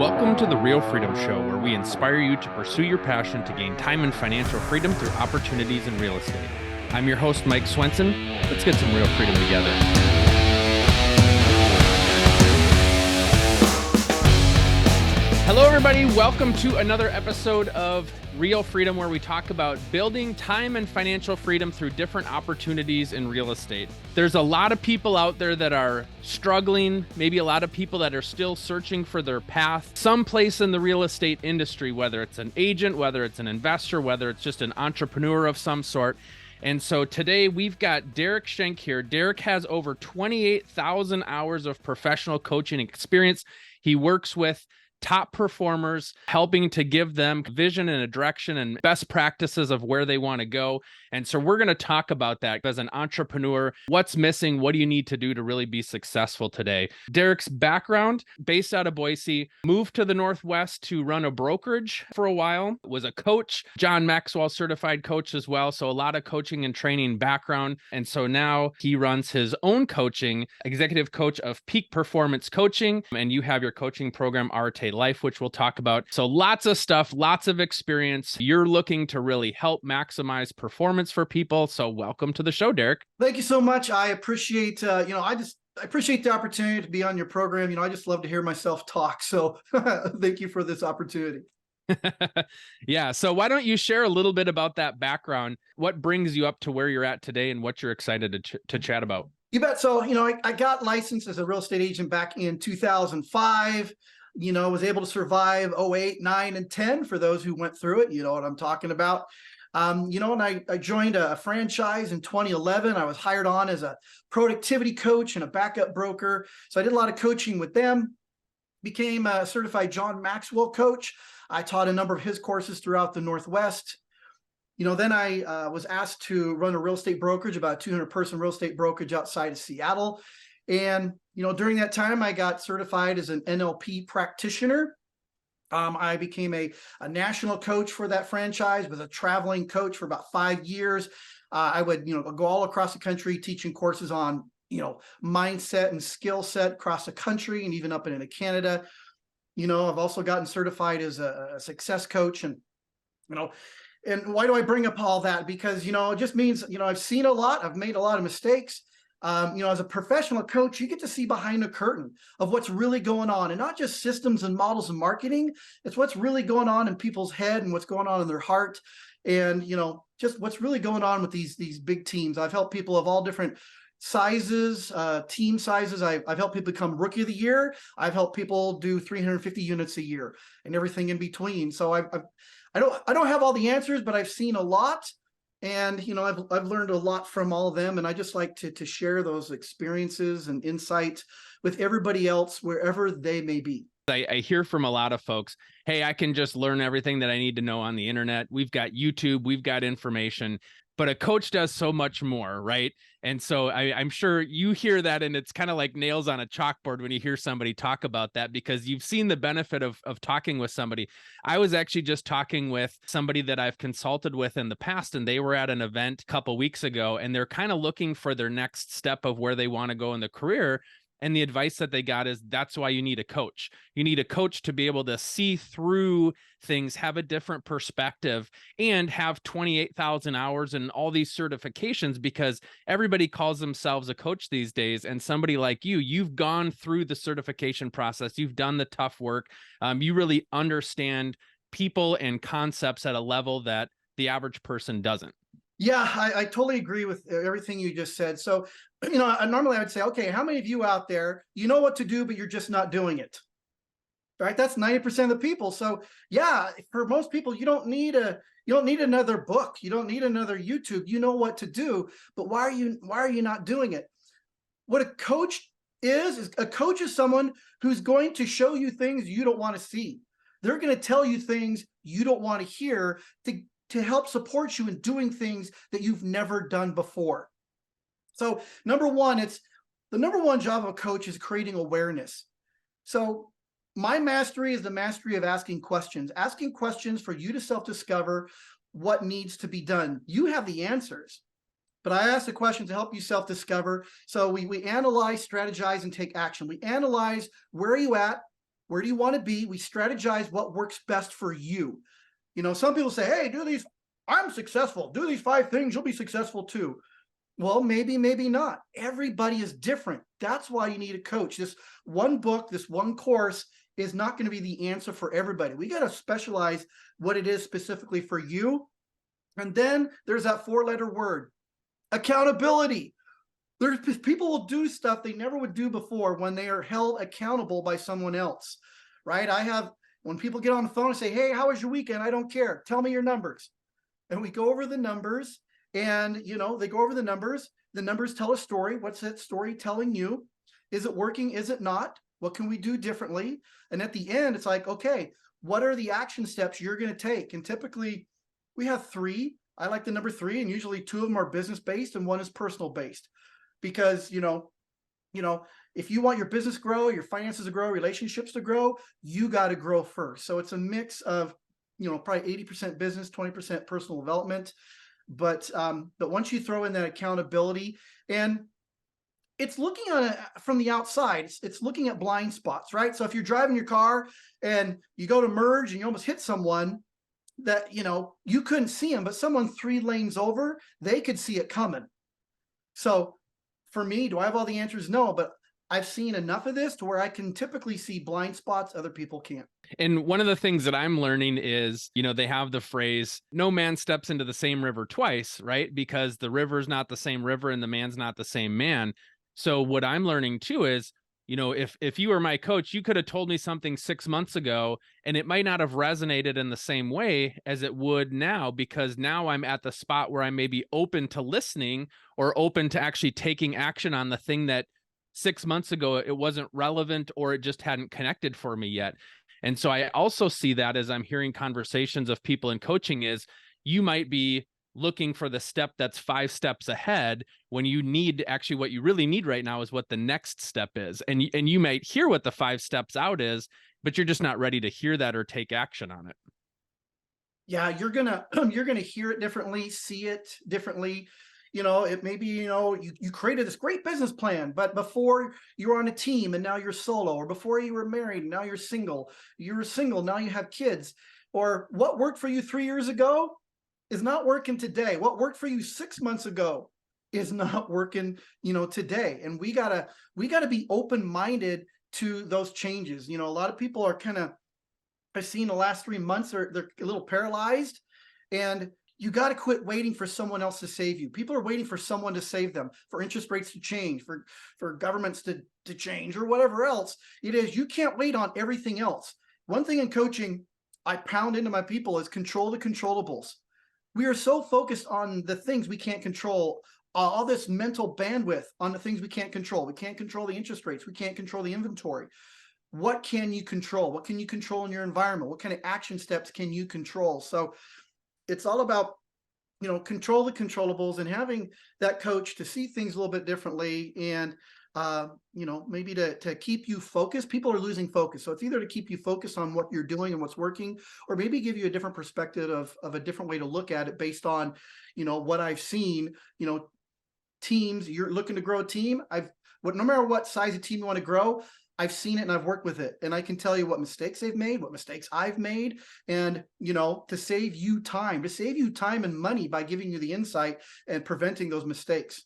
Welcome to the Real Freedom Show, where we inspire you to pursue your passion to gain time and financial freedom through opportunities in real estate. I'm your host, Mike Swenson. Let's get some real freedom together. Hello, everybody. Welcome to another episode of Real Freedom, where we talk about building time and financial freedom through different opportunities in real estate. There's a lot of people out there that are struggling, maybe a lot of people that are still searching for their path someplace in the real estate industry, whether it's an agent, whether it's an investor, whether it's just an entrepreneur of some sort. And so today we've got Derek Schenck here. Derek has over 28,000 hours of professional coaching experience. He works with top performers, helping to give them vision and a direction and best practices of where they want to go. And so we're going to talk about that as an entrepreneur. What's missing? What do you need to do to really be successful today? Derek's background, based out of Boise, moved to the Northwest to run a brokerage for a while, was a coach, John Maxwell certified coach as well. So a lot of coaching and training background. And so now he runs his own coaching, executive coach of Peak Performance Coaching. And you have your coaching program, Arte Life, which we'll talk about. So lots of stuff, lots of experience. You're looking to really help maximize performance for people. So welcome to the show, Derek. Thank you so much. I appreciate, I appreciate the opportunity to be on your program. I just love to hear myself talk. So thank you for this opportunity. Yeah. So why don't you share a little bit about that background? What brings you up to where you're at today and what you're excited to chat about? You bet. So, I got licensed as a real estate agent back in 2005. Was able to survive 08, 9, and 10 for those who went through it. You know what I'm talking about. And I joined a franchise in 2011. I was hired on as a productivity coach and a backup broker. So I did a lot of coaching with them, became a certified John Maxwell coach. I taught a number of his courses throughout the Northwest. Then I was asked to run a real estate brokerage, about a 200-person real estate brokerage outside of Seattle. And, during that time, I got certified as an NLP practitioner. I became a national coach for that franchise, was a traveling coach for about 5 years. I would, go all across the country teaching courses on, mindset and skill set across the country and even up into Canada. I've also gotten certified as a success coach. And why do I bring up all that? Because, it just means, I've seen a lot, I've made a lot of mistakes. As a professional coach, you get to see behind the curtain of what's really going on, and not just systems and models and marketing. It's what's really going on in people's head and what's going on in their heart. And, just what's really going on with these big teams. I've helped people of all different sizes, team sizes. I've helped people become rookie of the year. I've helped people do 350 units a year and everything in between. So I don't have all the answers, but I've seen a lot. And, I've learned a lot from all of them. And I just like to share those experiences and insights with everybody else, wherever they may be. I hear from a lot of folks, hey, I can just learn everything that I need to know on the internet. We've got YouTube, we've got information, but a coach does so much more, right? And so I'm sure you hear that, and it's kind of like nails on a chalkboard when you hear somebody talk about that, because you've seen the benefit of talking with somebody. I was actually just talking with somebody that I've consulted with in the past, and they were at an event a couple weeks ago, and they're kind of looking for their next step of where they want to go in the career. And the advice that they got is that's why you need a coach. You need a coach to be able to see through things, have a different perspective, and have 28,000 hours and all these certifications, because everybody calls themselves a coach these days. And somebody like you've gone through the certification process. You've done the tough work. You really understand people and concepts at a level that the average person doesn't. Yeah, I totally agree with everything you just said. So, normally I would say, okay, how many of you out there, you know what to do, but you're just not doing it, right? That's 90% of the people. So yeah, for most people, you don't need another book. You don't need another YouTube. You know what to do, but why are you not doing it? What a coach is a coach is someone who's going to show you things you don't want to see. They're going to tell you things you don't want to hear to help support you in doing things that you've never done before. So the number one job of a coach is creating awareness. So my mastery is the mastery of asking questions for you to self-discover what needs to be done. You have the answers, but I ask the questions to help you self-discover. So we analyze, strategize, and take action. We analyze, where are you at? Where do you want to be? We strategize what works best for you. Some people say, hey, do these, I'm successful. Do these 5 things, you'll be successful too. Well, maybe, maybe not. Everybody is different. That's why you need a coach. This one book, this one course is not going to be the answer for everybody. We got to specialize what it is specifically for you. And then there's that 4-letter word, accountability. There's people will do stuff they never would do before when they are held accountable by someone else, right? When people get on the phone and say, hey, how was your weekend? I don't care. Tell me your numbers. And we go over the numbers, and they go over the numbers. The numbers tell a story. What's that story telling you? Is it working? Is it not? What can we do differently? And at the end, it's like, okay, what are the action steps you're going to take? And typically we have 3. I like the number 3, and usually 2 of them are business based and 1 is personal based. Because, if you want your business to grow, your finances to grow, relationships to grow, you got to grow first. So it's a mix of, probably 80% business, 20% personal development. But once you throw in that accountability, and it's looking on it from the outside, it's looking at blind spots, right? So if you're driving your car and you go to merge and you almost hit someone that, you couldn't see them, but someone 3 lanes over, they could see it coming. So for me, do I have all the answers? No, but I've seen enough of this to where I can typically see blind spots other people can't. And one of the things that I'm learning is, they have the phrase, no man steps into the same river twice, right? Because the river's not the same river and the man's not the same man. So what I'm learning too is, if you were my coach, you could have told me something 6 months ago and it might not have resonated in the same way as it would now, because now I'm at the spot where I may be open to listening or open to actually taking action on the thing that 6 months ago it wasn't relevant or it just hadn't connected for me yet. And so I also see that as I'm hearing conversations of people in coaching is you might be looking for the step that's 5 steps ahead when you need actually what you really need right now is what the next step is. And you might hear what the 5 steps out is, but you're just not ready to hear that or take action on it. Yeah, you're gonna hear it differently, see it differently. It may be, you created this great business plan, but before you were on a team and now you're solo, or before you were married and now you're single, now you have kids, or what worked for you 3 years ago is not working today. What worked for you 6 months ago is not working, today. And we gotta be open-minded to those changes. A lot of people are I've seen the last 3 months, they're a little paralyzed, and you got to quit waiting for someone else to save you. People are waiting for someone to save them, for interest rates to change, for governments to change, or whatever else it is. You can't wait on everything else. One thing in coaching I pound into my people is control the controllables. We are so focused on the things we can't control, all this mental bandwidth on the things we can't control. We can't control the interest rates. We can't control the inventory. What can you control? What can you control in your environment? What kind of action steps can you control? So it's all about, control the controllables, and having that coach to see things a little bit differently, and, maybe to keep you focused. People are losing focus. So it's either to keep you focused on what you're doing and what's working, or maybe give you a different perspective of a different way to look at it based on, what I've seen, teams. You're looking to grow a team. No matter what size of team you want to grow, I've seen it and I've worked with it. And I can tell you what mistakes they've made, what mistakes I've made, and, to save you time and money by giving you the insight and preventing those mistakes.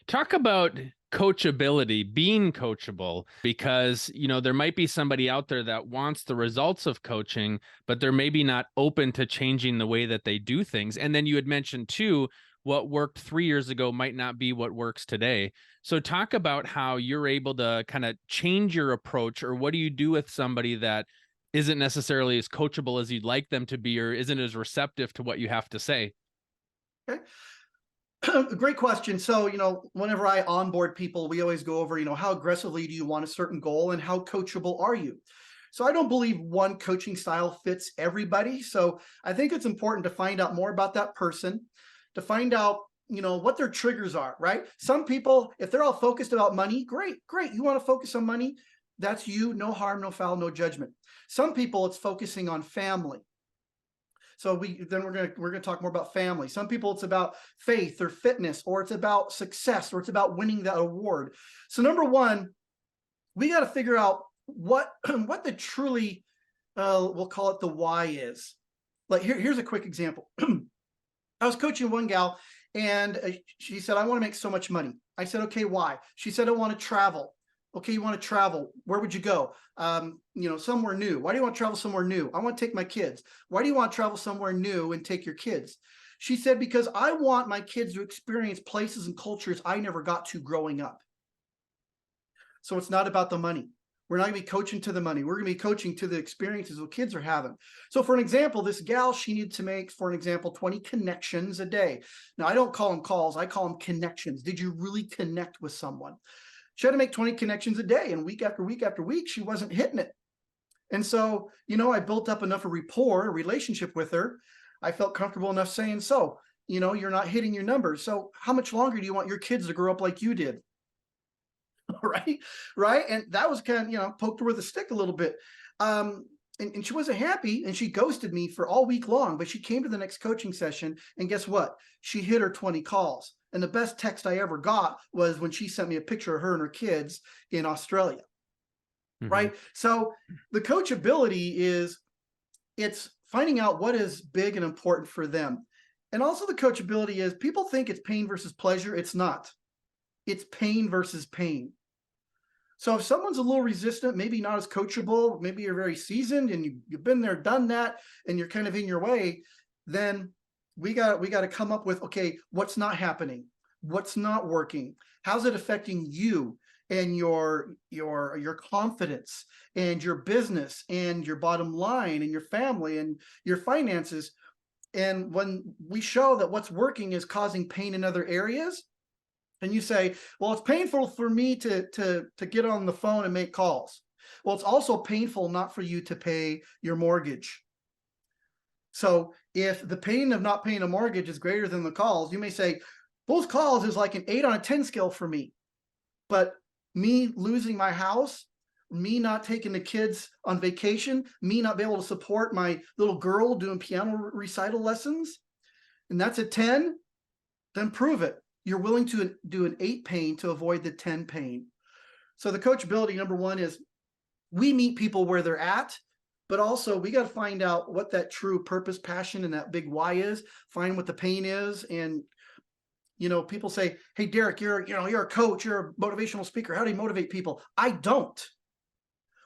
Talk about coachability, being coachable, because, there might be somebody out there that wants the results of coaching, but they're maybe not open to changing the way that they do things. And then you had mentioned too, what worked 3 years ago might not be what works today. So talk about how you're able to kind of change your approach, or what do you do with somebody that isn't necessarily as coachable as you'd like them to be, or isn't as receptive to what you have to say? Okay. Great question. So, whenever I onboard people, we always go over, how aggressively do you want a certain goal and how coachable are you? So I don't believe one coaching style fits everybody. So I think it's important to find out more about that person, to find out, what their triggers are, right? Some people, if they're all focused about money, great. You want to focus on money? That's you. No harm, no foul, no judgment. Some people, it's focusing on family. So we're gonna talk more about family. Some people, it's about faith or fitness, or it's about success, or it's about winning that award. So number one, we got to figure out what what the truly we'll call it the why is. Like here's a quick example. I was coaching one gal, and she said, I want to make so much money. I said, okay, why? She said, I want to travel. Okay, you want to travel. Where would you go? Somewhere new. Why do you want to travel somewhere new? I want to take my kids. Why do you want to travel somewhere new and take your kids? She said, because I want my kids to experience places and cultures I never got to growing up. So it's not about the money. We're not going to be coaching to the money. We're going to be coaching to the experiences the kids are having. So for an example, this gal, she needed to make, for an example, 20 connections a day. Now, I don't call them calls. I call them connections. Did you really connect with someone? She had to make 20 connections a day, and week after week after week, she wasn't hitting it. And so, I built up enough of rapport, a relationship with her. I felt comfortable enough saying, so, you're not hitting your numbers. So how much longer do you want your kids to grow up like you did? Right. And that was kind of, poked her with a stick a little bit. And she wasn't happy, and she ghosted me for all week long, but she came to the next coaching session, and guess what? She hit her 20 calls. And the best text I ever got was when she sent me a picture of her and her kids in Australia. Mm-hmm. Right. So the coachability it's finding out what is big and important for them. And also the coachability is, people think it's pain versus pleasure. It's not. It's pain versus pain. So if someone's a little resistant, maybe not as coachable, maybe you're very seasoned and you've been there, done that, and you're kind of in your way, then we got to come up with, okay, what's not happening? What's not working? How's it affecting you and your confidence and your business and your bottom line and your family and your finances? And when we show that what's working is causing pain in other areas, and you say, well, it's painful for me to get on the phone and make calls. Well, it's also painful not for you to pay your mortgage. So if the pain of not paying a mortgage is greater than the calls, you may say, those calls is like an 8 on a 10 scale for me. But me losing my house, me not taking the kids on vacation, me not be able to support my little girl doing piano recital lessons, and that's a 10, then prove it. You're willing to do an 8 pain to avoid the 10 pain. So the coachability, number one, is we meet people where they're at, but also we got to find out what that true purpose, passion, and that big why is, find what the pain is. And, people say, hey, Derek, you're a coach, you're a motivational speaker. How do you motivate people? I don't.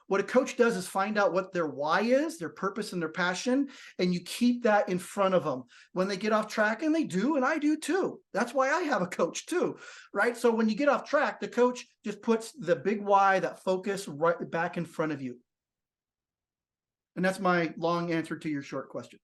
What a coach does is find out what their why is, their purpose and their passion, and you keep that in front of them. When they get off track, and they do, and I do too. That's why I have a coach too, right? So when you get off track, the coach just puts the big why, that focus, right back in front of you. And that's my long answer to your short question.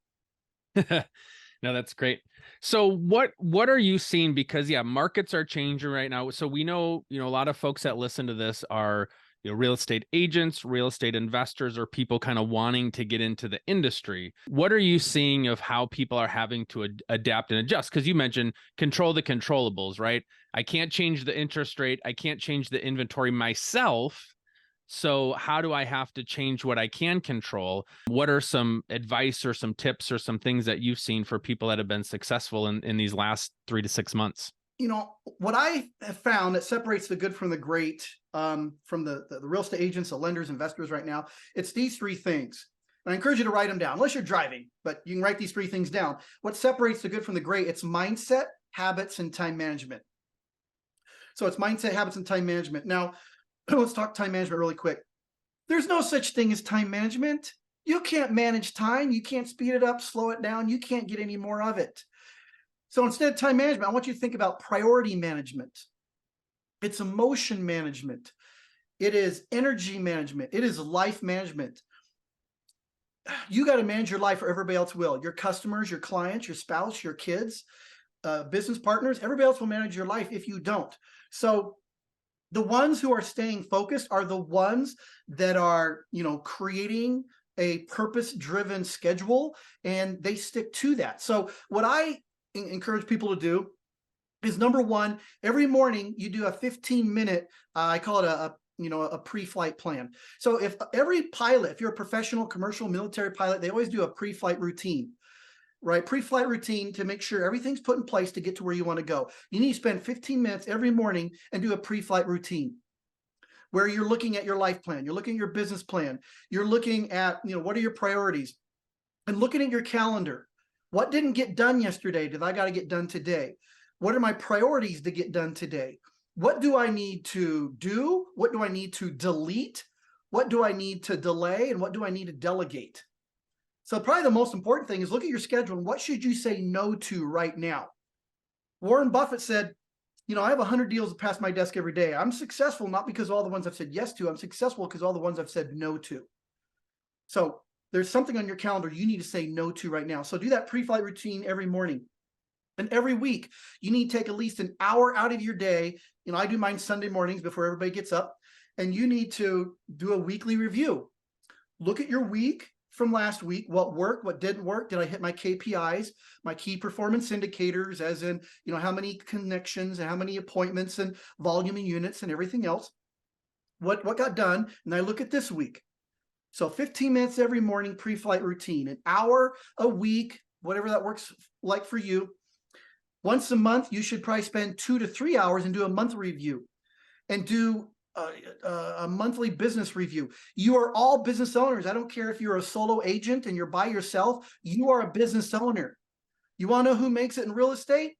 No, that's great. So what are you seeing? Because markets are changing right now. So we know, a lot of folks that listen to this are, real estate agents, real estate investors, or people kind of wanting to get into the industry. What are you seeing of how people are having to adapt and adjust? Because you mentioned control the controllables, right? I can't change the interest rate. I can't change the inventory myself. So how do I have to change what I can control? What are some advice or some tips or some things that you've seen for people that have been successful in these last 3 to 6 months? What I have found that separates the good from the great, from the real estate agents, the lenders, investors right now, it's these 3 things. And I encourage you to write them down, unless you're driving, but you can write these 3 things down. What separates the good from the great? It's mindset, habits, and time management. So it's mindset, habits, and time management. Now, let's talk time management really quick. There's no such thing as time management. You can't manage time. You can't speed it up, slow it down. You can't get any more of it. So instead of time management, I want you to think about priority management. It's emotion management. It is energy management. It is life management. You got to manage your life, or everybody else will. Your customers, your clients, your spouse, your kids, business partners, everybody else will manage your life if you don't. So the ones who are staying focused are the ones that are, creating a purpose-driven schedule, and they stick to that. So what I encourage people to do is, number one, every morning you do a 15-minute, I call it a pre-flight plan. So if every pilot, if you're a professional, commercial, military pilot, they always do a pre-flight routine. Right? Pre-flight routine to make sure everything's put in place to get to where you want to go. You need to spend 15 minutes every morning and do a pre-flight routine. where you're looking at your life plan, you're looking at your business plan, you're looking at, what are your priorities, and looking at your calendar. What didn't get done yesterday did I got to get done today? What are my priorities to get done today? What do I need to do? What do I need to delete? What do I need to delay? And what do I need to delegate? So probably the most important thing is look at your schedule and what should you say no to right now? Warren Buffett said, I have 100 deals that pass my desk every day. I'm successful not because of all the ones I've said yes to. I'm successful because all the ones I've said no to. So there's something on your calendar you need to say no to right now. So do that pre-flight routine every morning. And every week, you need to take at least an hour out of your day. I do mine Sunday mornings before everybody gets up. And you need to do a weekly review. Look at your week from last week. What worked? What didn't work? Did I hit my KPIs, my key performance indicators, as in, how many connections and how many appointments and volume and units and everything else? What got done? And I look at this week. So 15 minutes every morning, pre-flight routine, an hour a week, whatever that works like for you. Once a month, you should probably spend 2 to 3 hours and do a month review and do a monthly business review. You are all business owners. I don't care if you're a solo agent and you're by yourself, you are a business owner. You want to know who makes it in real estate?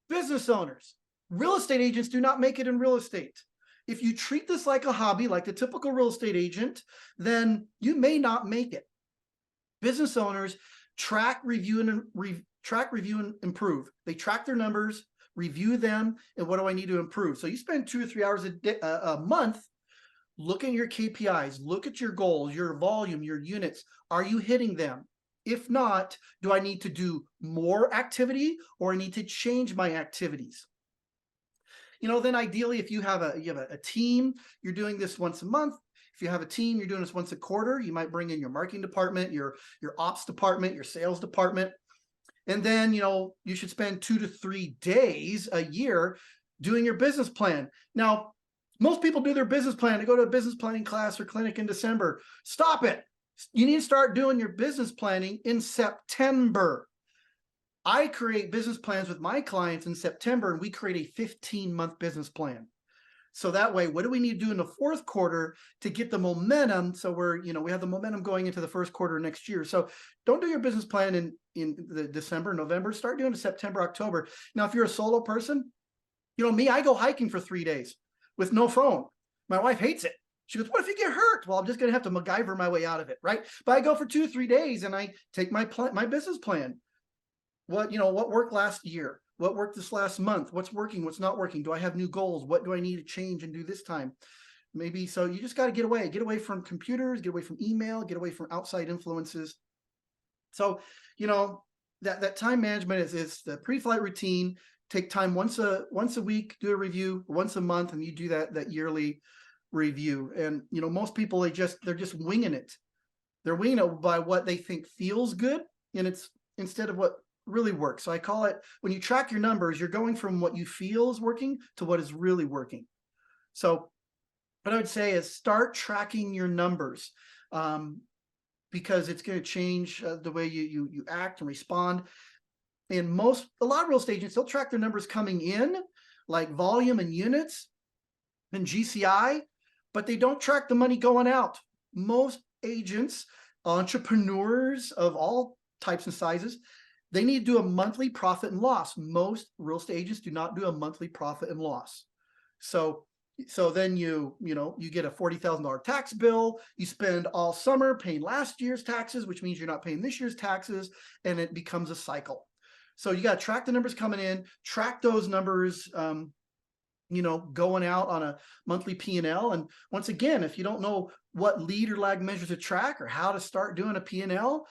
Business owners. Real estate agents do not make it in real estate. If you treat this like a hobby, like the typical real estate agent, then you may not make it. Business owners track, review, and improve. They track their numbers, review them, and what do I need to improve? So you spend 2 or 3 hours a month looking at your KPIs, look at your goals, your volume, your units. Are you hitting them? If not, do I need to do more activity or I need to change my activities? Then ideally, if you have a team, you're doing this once a month. If you have a team, you're doing this once a quarter. You might bring in your marketing department, your ops department, your sales department. And then, you should spend 2 to 3 days a year doing your business plan. Now, most people do their business plan. They go to a business planning class or clinic in December. Stop it. You need to start doing your business planning in September. I create business plans with my clients in September, and we create a 15-month business plan. So that way, what do we need to do in the fourth quarter to get the momentum? So we have the momentum going into the first quarter next year. So don't do your business plan in the December, November. Start doing it September, October. Now, if you're a solo person, me, I go hiking for 3 days with no phone. My wife hates it. She goes, what if you get hurt? Well, I'm just going to have to MacGyver my way out of it, right? But I go for 2 or 3 days and I take my business plan. What worked last year? What worked this last month? What's working? What's not working? Do I have new goals? What do I need to change and do this time? Maybe. So you just got to get away from computers, get away from email, get away from outside influences. So, that time management is the pre-flight routine. Take time once a week, do a review, once a month, and you do that yearly review. And, most people, they're just winging it. They're winging it by what they think feels good. And it's instead of what really works. So I call it, when you track your numbers, you're going from what you feel is working to what is really working. So what I would say is start tracking your numbers, because it's going to change the way you act and respond. And a lot of real estate agents, they'll track their numbers coming in, like volume and units and GCI, but they don't track the money going out. Most agents, entrepreneurs of all types and sizes, they need to do a monthly profit and loss. Most real estate agents do not do a monthly profit and loss. So then you get a $40,000 tax bill. You spend all summer paying last year's taxes, which means you're not paying this year's taxes, and it becomes a cycle. So you got to track the numbers coming in, track those numbers, going out on a monthly P&L. And once again, if you don't know what lead or lag measures to track or how to start doing a P&L,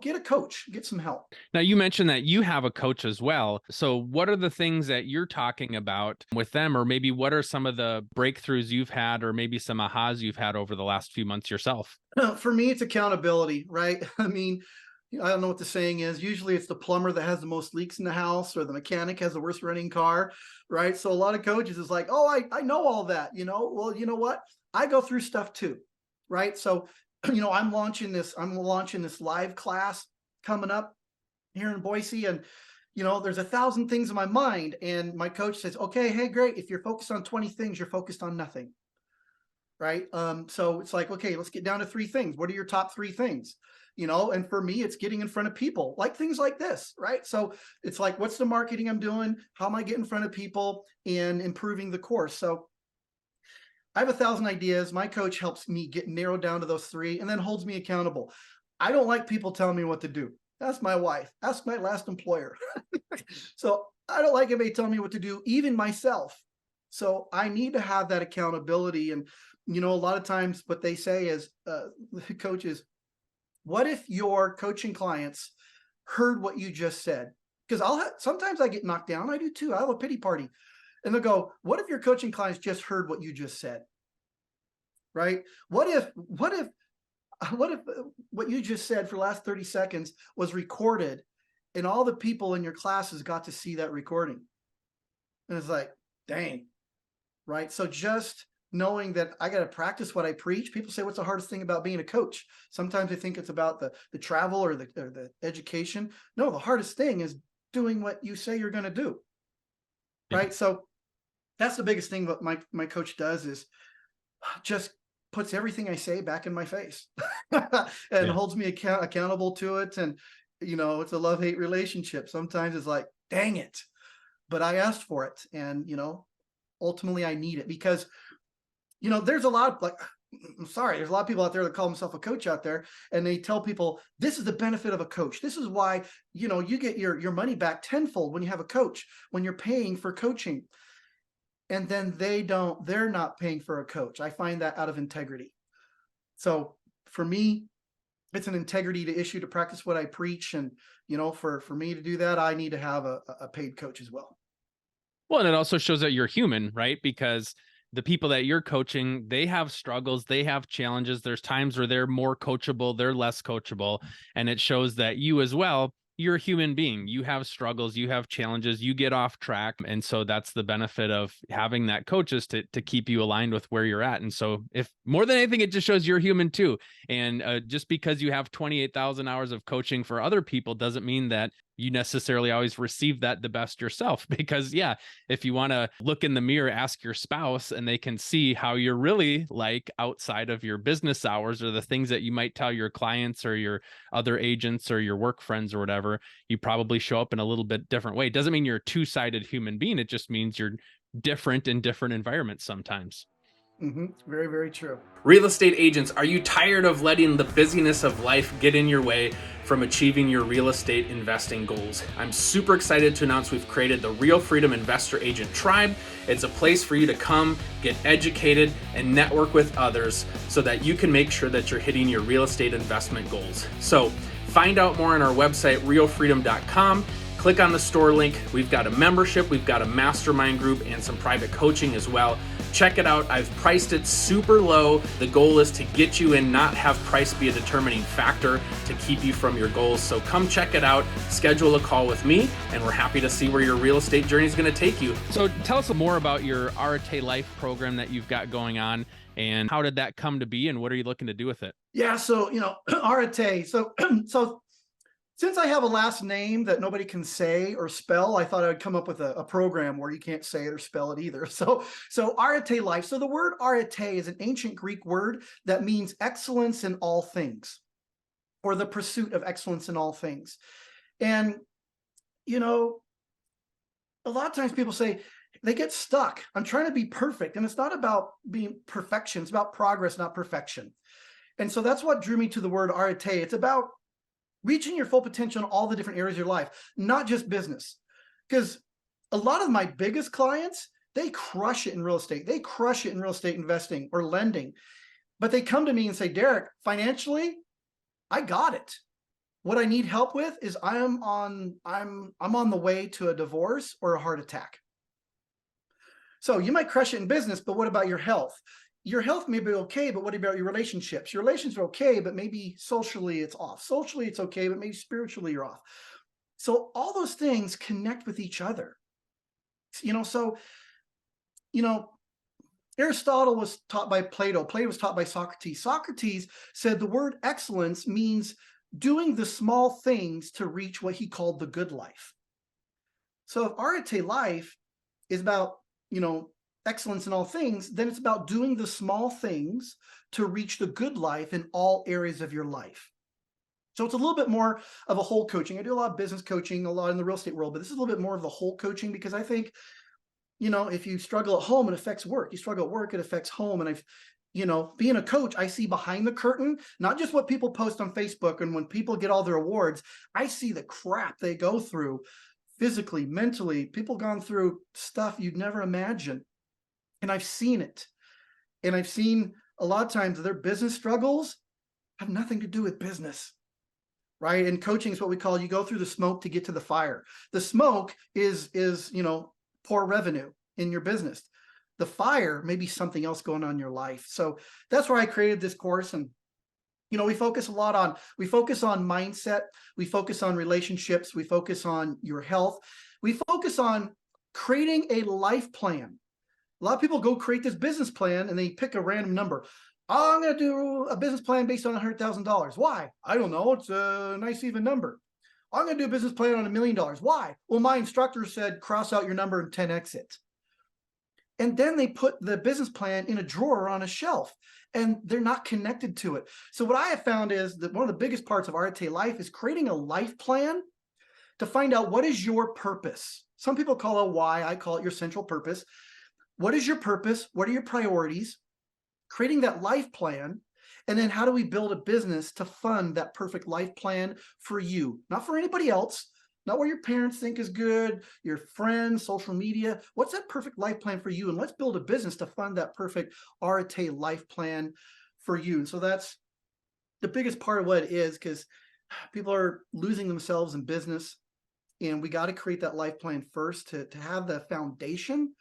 get a coach, get some help. Now, you mentioned that you have a coach as well. So what are the things that you're talking about with them, or maybe what are some of the breakthroughs you've had, or maybe some ahas you've had over the last few months yourself? For me, it's accountability, right? I mean, I don't know what the saying is. Usually it's the plumber that has the most leaks in the house, or the mechanic has the worst running car, right? So a lot of coaches is like, oh, I know all that, well, you know what? I go through stuff too, right? So, I'm launching this live class coming up here in Boise, and, there's 1,000 things in my mind. And my coach says, okay, hey, great. If you're focused on 20 things, you're focused on nothing. right? So it's like, okay, let's get down to 3 things. What are your top 3 things? And for me, it's getting in front of people, like things like this, right? So it's like, what's the marketing I'm doing? How am I getting in front of people and improving the course? So I have 1,000 ideas. My coach helps me get narrowed down to those 3 and then holds me accountable. I don't like people telling me what to do. That's my wife. That's my last employer. So I don't like anybody telling me what to do, even myself. So I need to have that accountability. And, a lot of times what they say is, coaches, what if your coaching clients heard what you just said? Because sometimes I get knocked down. I do too. I have a pity party. And they'll go, what if your coaching clients just heard what you just said? Right? What if what you just said for the last 30 seconds was recorded and all the people in your classes got to see that recording? And it's like, dang, right? So just knowing that I got to practice what I preach. People say, what's the hardest thing about being a coach? Sometimes they think it's about the travel or the education. No, the hardest thing is doing what you say you're going to do. Yeah. Right? So that's the biggest thing. What my coach does is just puts everything I say back in my face and holds me accountable to it. And, it's a love-hate relationship. Sometimes it's like, dang it, but I asked for it. And, ultimately I need it because, there's a lot of I'm sorry, there's a lot of people out there that call themselves a coach out there, and they tell people this is the benefit of a coach. This is why, you get your money back tenfold when you have a coach, when you're paying for coaching. And then they're not paying for a coach. I find that out of integrity. So for me, it's an integrity to issue to practice what I preach. And, for me to do that, I need to have a paid coach as well. Well, and it also shows that you're human, right? Because the people that you're coaching, they have struggles, they have challenges. There's times where they're more coachable, they're less coachable. And it shows that you as well, you're a human being. You have struggles, you have challenges, you get off track. And so that's the benefit of having that coach, is to keep you aligned with where you're at. And so if more than anything, it just shows you're human too. And just because you have 28,000 hours of coaching for other people doesn't mean that you necessarily always receive that the best yourself. Because if you want to look in the mirror, ask your spouse, and they can see how you're really like outside of your business hours, or the things that you might tell your clients or your other agents or your work friends or whatever, you probably show up in a little bit different way. It doesn't mean you're a two-sided human being. It just means you're different in different environments sometimes. Very, very true. Real estate agents, are you tired of letting the busyness of life get in your way from achieving your real estate investing goals? I'm super excited to announce we've created the Real Freedom Investor Agent Tribe. It's a place for you to come, get educated, and network with others so that you can make sure that you're hitting your real estate investment goals. So find out more on our website, realfreedom.com. Click on the store link. We've got a membership, we've got a mastermind group, and some private coaching as well. Check it out. I've priced it super low. The goal is to get you in, not have price be a determining factor to keep you from your goals. So come check it out, schedule a call with me, and we're happy to see where your real estate journey is going to take you. So tell us more about your Arete Life program that you've got going on, and how did that come to be, and what are you looking to do with it? Yeah. So, Arete. So since I have a last name that nobody can say or spell, I thought I'd come up with a program where you can't say it or spell it either. So Arete Life. So the word arete is an ancient Greek word that means excellence in all things, or the pursuit of excellence in all things. And, a lot of times people say they get stuck. I'm trying to be perfect. And it's not about being perfection. It's about progress, not perfection. And so that's what drew me to the word arete. It's about reaching your full potential in all the different areas of your life, not just business. Because a lot of my biggest clients, they crush it in real estate. They crush it in real estate investing or lending. But they come to me and say, Derek, financially, I got it. What I need help with is I'm on the way to a divorce or a heart attack. So you might crush it in business, but what about your health? Your health may be okay, but what about your relationships? Your relationships are okay, but maybe socially it's off. Socially it's okay, but maybe spiritually you're off. So all those things connect with each other. Aristotle was taught by Plato. Plato was taught by Socrates. Socrates said the word excellence means doing the small things to reach what he called the good life. So if Arete Life is about, excellence in all things, then it's about doing the small things to reach the good life in all areas of your life. So it's a little bit more of a whole coaching. I do a lot of business coaching, a lot in the real estate world, but this is a little bit more of the whole coaching, because I think, if you struggle at home, it affects work. You struggle at work, it affects home. And being a coach, I see behind the curtain, not just what people post on Facebook and when people get all their awards. I see the crap they go through physically, mentally. People gone through stuff you'd never imagine. And I've seen it. And I've seen a lot of times their business struggles have nothing to do with business. Right? And coaching is what we call, you go through the smoke to get to the fire. The smoke is poor revenue in your business. The fire may be something else going on in your life. So that's why I created this course. And we focus on mindset, we focus on relationships, we focus on your health, we focus on creating a life plan. A lot of people go create this business plan and they pick a random number. Oh, I'm going to do a business plan based on $100,000. Why? I don't know. It's a nice even number. I'm going to do a business plan on $1 million. Why? Well, my instructor said, cross out your number and 10x it. And then they put the business plan in a drawer on a shelf, and they're not connected to it. So what I have found is that one of the biggest parts of Arete Life is creating a life plan to find out what is your purpose. Some people call it why, I call it your central purpose. What is your purpose? What are your priorities? Creating that life plan. And then how do we build a business to fund that perfect life plan for you? Not for anybody else, not what your parents think is good, your friends, social media. What's that perfect life plan for you? And let's build a business to fund that perfect Arete life plan for you. And so that's the biggest part of what it is, because people are losing themselves in business. And we got to create that life plan first to have the foundation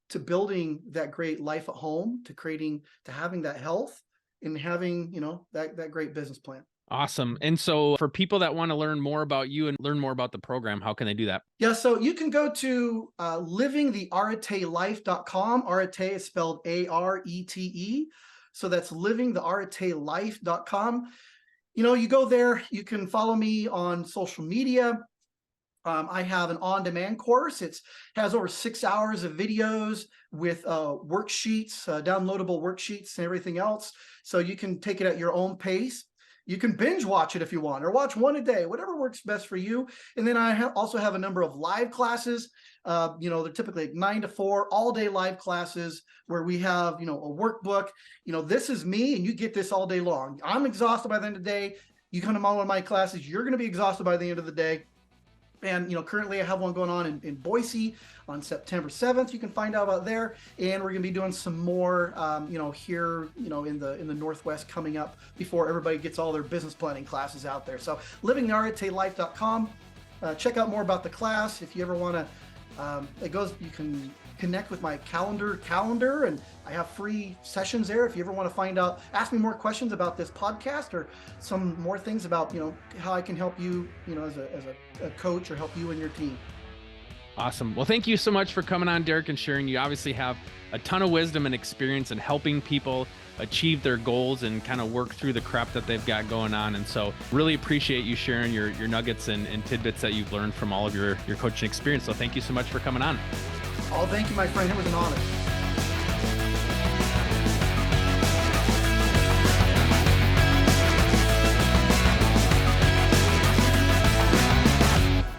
to building that great life at home, to having that health, and having, that great business plan. Awesome. And so for people that want to learn more about you and learn more about the program, how can they do that? Yeah, so you can go to livingthearetelife.com. Arete is spelled A-R-E-T-E. So that's livingthearetelife.com. You go there, you can follow me on social media. I have an on-demand course. It has over 6 hours of videos with worksheets, downloadable worksheets and everything else. So you can take it at your own pace. You can binge watch it if you want, or watch one a day, whatever works best for you. And then I also have a number of live classes. They're typically 9 to 4, all-day live classes where we have, a workbook. This is me, and you get this all day long. I'm exhausted by the end of the day. You come to one of my classes, you're going to be exhausted by the end of the day. And, currently I have one going on in Boise on September 7th. You can find out about there. And we're going to be doing some more, here, in the Northwest coming up before everybody gets all their business planning classes out there. So livingthearetelife.com. Check out more about the class. If you ever want to, you can connect with my calendar, and I have free sessions there. If you ever want to find out, ask me more questions about this podcast or some more things about, how I can help you, as a coach, or help you and your team. Awesome. Well, thank you so much for coming on, Derek, and sharing. You obviously have a ton of wisdom and experience in helping people achieve their goals and kind of work through the crap that they've got going on. And so really appreciate you sharing your nuggets and tidbits that you've learned from all of your coaching experience. So thank you so much for coming on. Oh, thank you, my friend. It was an honor.